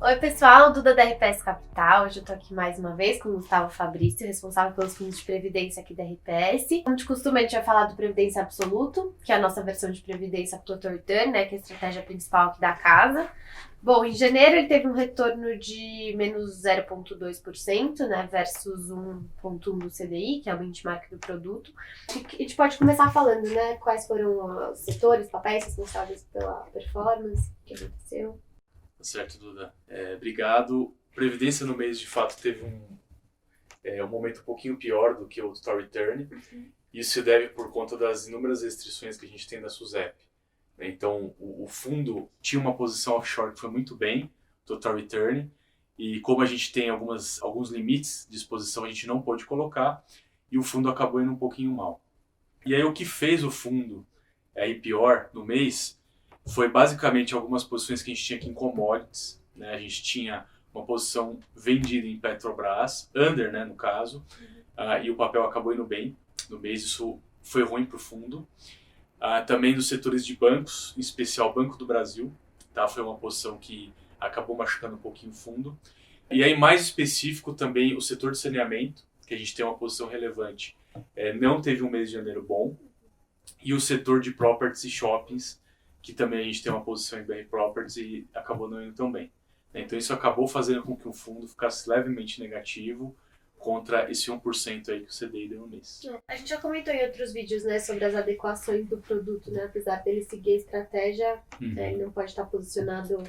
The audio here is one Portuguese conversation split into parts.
Oi, pessoal, Duda da RPS Capital. Hoje eu tô aqui mais uma vez com o Gustavo Fabrício, responsável pelos fundos de previdência aqui da RPS. Como de costume, a gente vai falar do Previdência Absoluto, que é a nossa versão de previdência Total Return, né, que é a estratégia principal aqui da casa. Bom, em janeiro ele teve um retorno de menos 0,2%, né, versus 1,1% do CDI, que é o benchmark do produto. E a gente pode começar falando, né, quais foram os setores, papéis responsáveis pela performance, o que aconteceu. Certo, Duda. Obrigado. Previdência no mês, de fato, teve um momento um pouquinho pior do que o Total Return. Isso se deve por conta das inúmeras restrições que a gente tem da SUSEP. Então, o fundo tinha uma posição offshore que foi muito bem, Total Return, e como a gente tem alguns limites de exposição, a gente não pôde colocar, e o fundo acabou indo um pouquinho mal. E aí, o que fez o fundo ir pior no mês foi basicamente algumas posições que a gente tinha aqui em commodities, né? A gente tinha uma posição vendida em Petrobras, under, né, no caso, e o papel acabou indo bem no mês, isso foi ruim para o fundo. Também nos setores de bancos, em especial Banco do Brasil, tá? Foi uma posição que acabou machucando um pouquinho o fundo. E aí, mais específico também, o setor de saneamento, que a gente tem uma posição relevante, não teve um mês de janeiro bom. E o setor de properties e shoppings, que também a gente tem uma posição em BR Properties e acabou não indo tão bem. Então isso acabou fazendo com que o fundo ficasse levemente negativo contra esse 1% aí que o CDI deu no mês. A gente já comentou em outros vídeos, né, sobre as adequações do produto, né? Apesar dele seguir a estratégia, ele não pode estar posicionado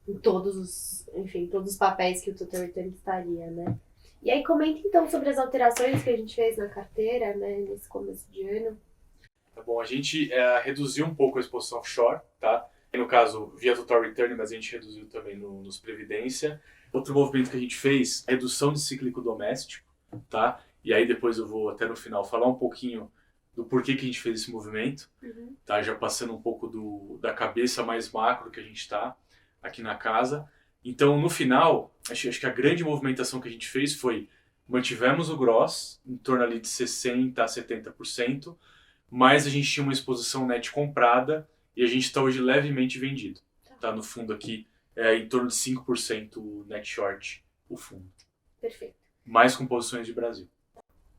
em todos os papéis que o Total Return estaria, né? E aí comenta então sobre as alterações que a gente fez na carteira, né, nesse começo de ano. Tá bom, a gente reduziu um pouco a exposição offshore, tá? No caso, via Total Return, mas a gente reduziu também nos Previdência. Outro movimento que a gente fez, redução de cíclico doméstico, tá? E aí depois eu vou até no final falar um pouquinho do porquê que a gente fez esse movimento, tá? Já passando um pouco da cabeça mais macro que a gente está aqui na casa. Então, no final, acho que a grande movimentação que a gente fez foi mantivemos o gross, em torno ali de 60% a 70%, mas a gente tinha uma exposição net comprada e a gente está hoje levemente vendido. Tá no fundo aqui, em torno de 5% net short o fundo. Perfeito. Mais com posições de Brasil.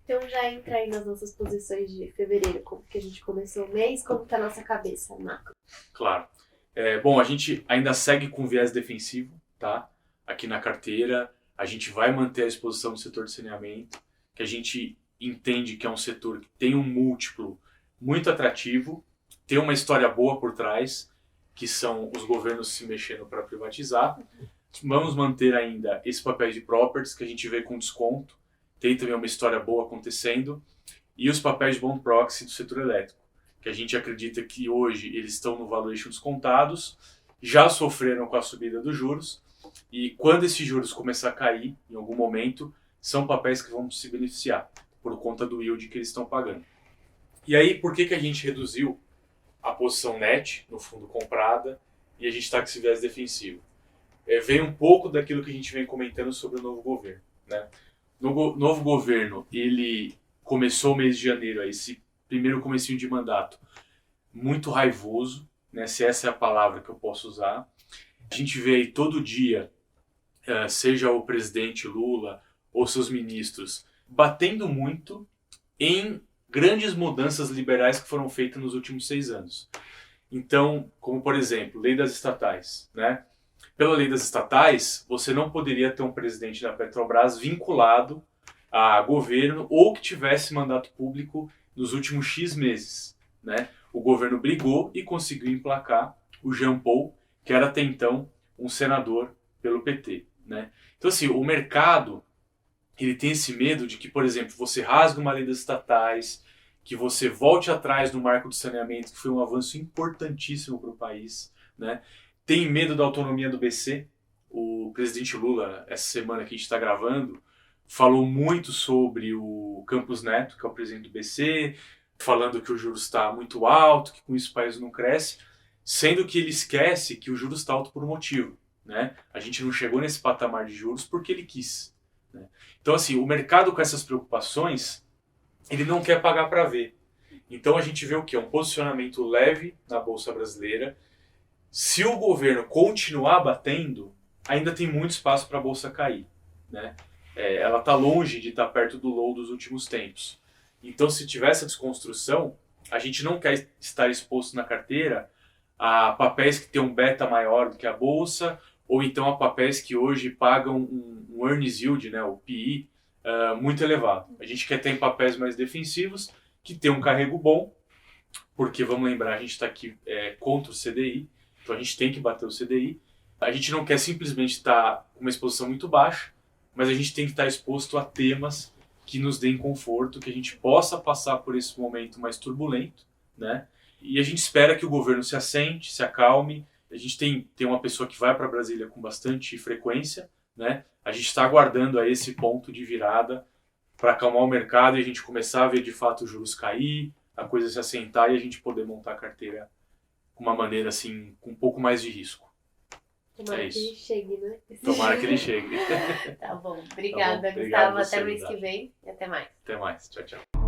Então já entra aí nas nossas posições de fevereiro, como que a gente começou o mês, como está a nossa cabeça, macro. Claro. Bom, a gente ainda segue com viés defensivo, tá? Aqui na carteira, a gente vai manter a exposição no setor de saneamento, que a gente entende que é um setor que tem um múltiplo muito atrativo, tem uma história boa por trás, que são os governos se mexendo para privatizar. Vamos manter ainda esse papel de properties, que a gente vê com desconto, tem também uma história boa acontecendo, e os papéis de bond proxy do setor elétrico, que a gente acredita que hoje eles estão no valuation descontados, já sofreram com a subida dos juros, e quando esses juros começar a cair, em algum momento, são papéis que vão se beneficiar, por conta do yield que eles estão pagando. E aí, por que a gente reduziu a posição net no fundo comprada e a gente está com esse viés defensivo? Vem um pouco daquilo que a gente vem comentando sobre o novo governo, né? No novo governo, ele começou o mês de janeiro, esse primeiro comecinho de mandato, muito raivoso, né? Se essa é a palavra que eu posso usar. A gente vê aí todo dia, seja o presidente Lula ou seus ministros, batendo muito em grandes mudanças liberais que foram feitas nos últimos 6 anos. Então, como por exemplo, lei das estatais, né? Pela lei das estatais, você não poderia ter um presidente da Petrobras vinculado a governo ou que tivesse mandato público nos últimos X meses, né? O governo brigou e conseguiu emplacar o Jean Paul, que era até então um senador pelo PT, né? Então assim, o mercado ele tem esse medo de que, por exemplo, você rasgue uma lei das estatais, que você volte atrás no marco do saneamento, que foi um avanço importantíssimo para o país, né? Tem medo da autonomia do BC. O presidente Lula, essa semana que a gente está gravando, falou muito sobre o Campos Neto, que é o presidente do BC, falando que o juros está muito alto, que com isso o país não cresce, sendo que ele esquece que o juros está alto por um motivo, né? A gente não chegou nesse patamar de juros porque ele quis, né? Então, assim, o mercado com essas preocupações, ele não quer pagar para ver. Então a gente vê o quê? Um posicionamento leve na Bolsa Brasileira. Se o governo continuar batendo, ainda tem muito espaço para a bolsa cair, né? Ela está longe de estar perto do low dos últimos tempos. Então, se tiver essa desconstrução, a gente não quer estar exposto na carteira a papéis que têm um beta maior do que a bolsa, ou então a papéis que hoje pagam um earnings yield, né, o PI, muito elevado. A gente quer ter papéis mais defensivos, que tem um carrego bom, porque, vamos lembrar, a gente está aqui contra o CDI, então a gente tem que bater o CDI. A gente não quer simplesmente estar com uma exposição muito baixa, mas a gente tem que estar exposto a temas que nos deem conforto, que a gente possa passar por esse momento mais turbulento, né? E a gente espera que o governo se assente, se acalme. A gente tem uma pessoa que vai para Brasília com bastante frequência, né? A gente está aguardando a esse ponto de virada para acalmar o mercado e a gente começar a ver de fato os juros cair, a coisa se assentar e a gente poder montar a carteira com uma maneira assim, com um pouco mais de risco. Tomara que ele chegue, né? Tomara que ele chegue. Tá bom. Obrigada, Obrigado Gustavo. você, Até mês Lindara. que vem e até mais. Até mais. Tchau, tchau.